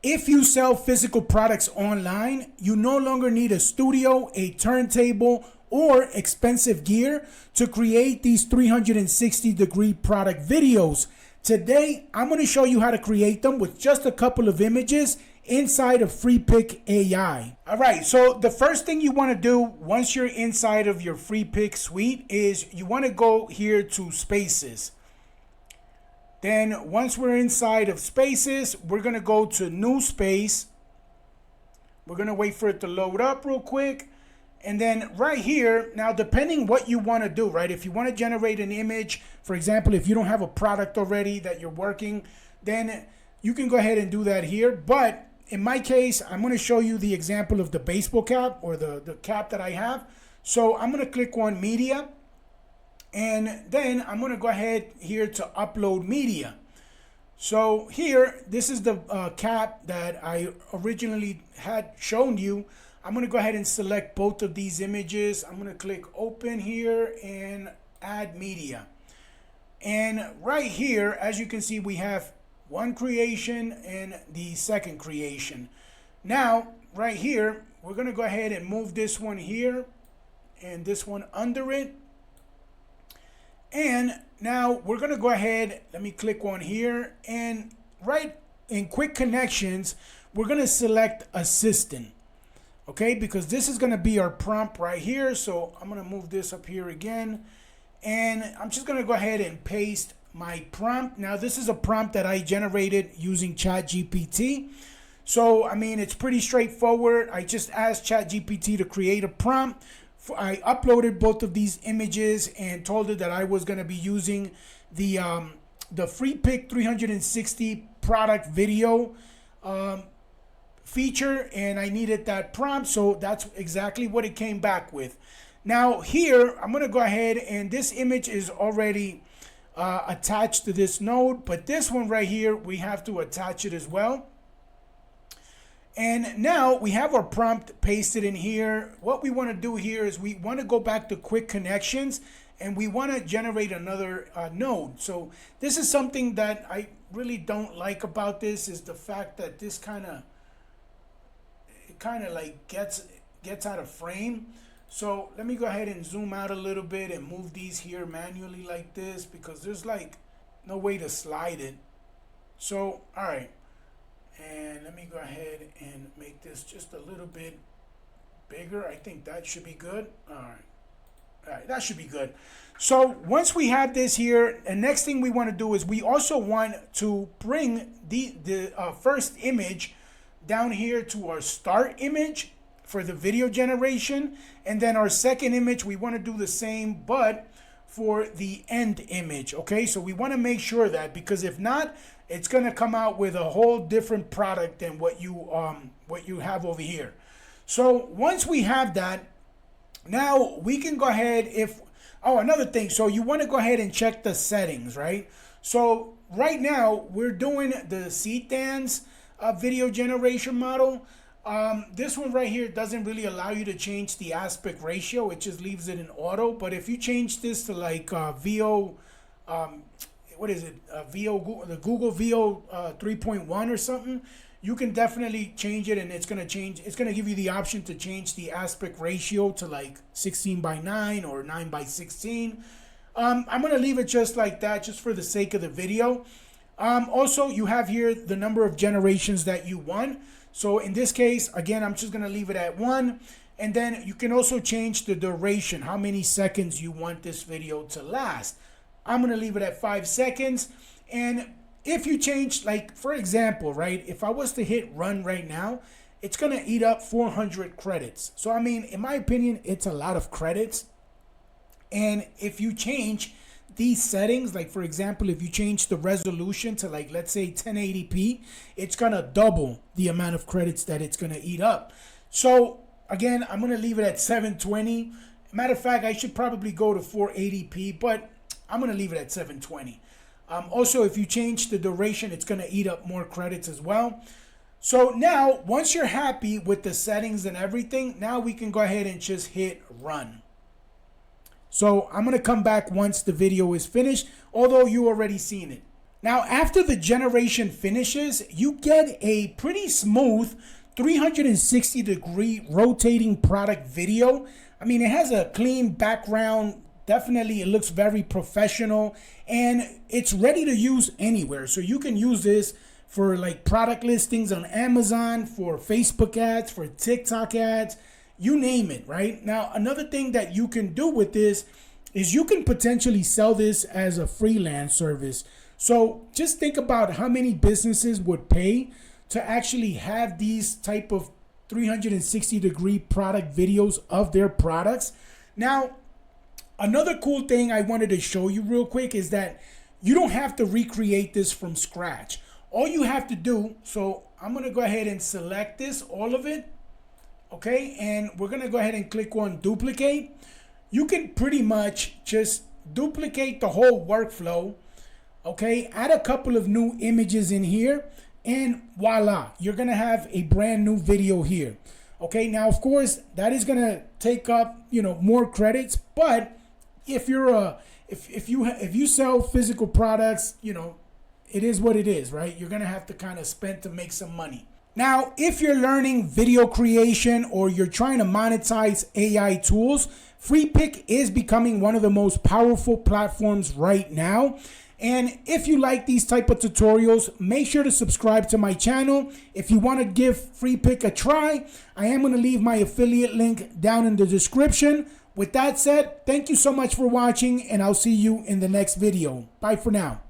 If you sell physical products online, you no longer need a studio, a turntable, or expensive gear to create these 360-degree product videos. Today, I'm going to show you how to create them with just a couple of images inside of Freepik AI. All right, so the first thing you want to do once you're inside of your Freepik suite is you want to go here to Spaces. Then once we're inside of Spaces, we're going to go to New Space. We're going to wait for it to load up real quick. And then right here, now depending what you want to do, right? If you want to generate an image, for example, if you don't have a product already that you're working, then you can go ahead and do that here. But in my case, I'm going to show you the example of the baseball cap or the cap that I have. So I'm going to click on Media. And then I'm going to go ahead here to upload media. So here, this is the cap that I originally had shown you. I'm going to go ahead and select both of these images. I'm going to click open here and add media. And right here, as you can see, we have one creation and the second creation. Now, right here, we're going to go ahead and move this one here and this one under it. And now we're going to go ahead, let me click on here, and right in quick connections, we're going to select assistant. Okay, because this is going to be our prompt right here. So I'm going to move this up here again, and I'm just going to go ahead and paste my prompt. Now this is a prompt that I generated using ChatGPT. So I mean, it's pretty straightforward. I just asked ChatGPT to create a prompt. I uploaded both of these images and told it that I was going to be using the Freepik 360 product video feature, and I needed that prompt, so that's exactly what it came back with. Now here, I'm going to go ahead, and this image is already attached to this node, but this one right here, we have to attach it as well. And now we have our prompt pasted in here. What we want to do here is we want to go back to quick connections and we want to generate another node. So this is something that I really don't like about this, is the fact that this kind of like gets out of frame. So let me go ahead and zoom out a little bit and move these here manually like this, because there's like no way to slide it. So all right. And let me go ahead and make this just a little bit bigger. I think that should be good. All right, that should be good. So once we have this here, the next thing we want to do is we also want to bring the first image down here to our start image for the video generation. And then our second image, we want to do the same, but for the end image. Okay, so we want to make sure that, because if not, it's going to come out with a whole different product than what you have over here. So once we have that, now we can go ahead, another thing, so you want to go ahead and check the settings, right? So right now we're doing the CTAN's video generation model. This one right here doesn't really allow you to change the aspect ratio. It just leaves it in auto. But if you change this to like VO, what is it? The Google VO 3.1 or something, you can definitely change it, and it's gonna change. It's gonna give you the option to change the aspect ratio to like 16:9 or 9:16. I'm gonna leave it just like that, just for the sake of the video. Also, you have here the number of generations that you want. So in this case, again, I'm just going to leave it at 1. And then you can also change the duration, how many seconds you want this video to last. I'm going to leave it at 5 seconds. And if you change, like, for example, right, if I was to hit run right now, it's going to eat up 400 credits. So, I mean, in my opinion, it's a lot of credits. And if you change these settings, like for example, if you change the resolution to like, let's say 1080p, it's gonna double the amount of credits that it's gonna eat up. So again, I'm gonna leave it at 720. Matter of fact, I should probably go to 480p, but I'm gonna leave it at 720. Also, if you change the duration, it's gonna eat up more credits as well. So now, once you're happy with the settings and everything, now we can go ahead and just hit run. So I'm going to come back once the video is finished, although you already seen it. Now, after the generation finishes, you get a pretty smooth 360-degree rotating product video. I mean, it has a clean background. Definitely, it looks very professional, and it's ready to use anywhere. So you can use this for like product listings on Amazon, for Facebook ads, for TikTok ads, you name it, right? Now, another thing that you can do with this is you can potentially sell this as a freelance service. So just think about how many businesses would pay to actually have these type of 360-degree product videos of their products. Now, another cool thing I wanted to show you real quick is that you don't have to recreate this from scratch. All you have to do, so I'm gonna go ahead and select this, all of it, okay? And we're gonna go ahead and click on duplicate. You can pretty much just duplicate the whole workflow, okay? Add a couple of new images in here, and voila, you're gonna have a brand new video here. Okay, now of course that is gonna take up, more credits, but if you're if you sell physical products, it is what it is, right? You're gonna have to kind of spend to make some money. Now, if you're learning video creation or you're trying to monetize AI tools, Freepik is becoming one of the most powerful platforms right now. And if you like these type of tutorials, make sure to subscribe to my channel. If you want to give Freepik a try, I am going to leave my affiliate link down in the description. With that said, thank you so much for watching, and I'll see you in the next video. Bye for now.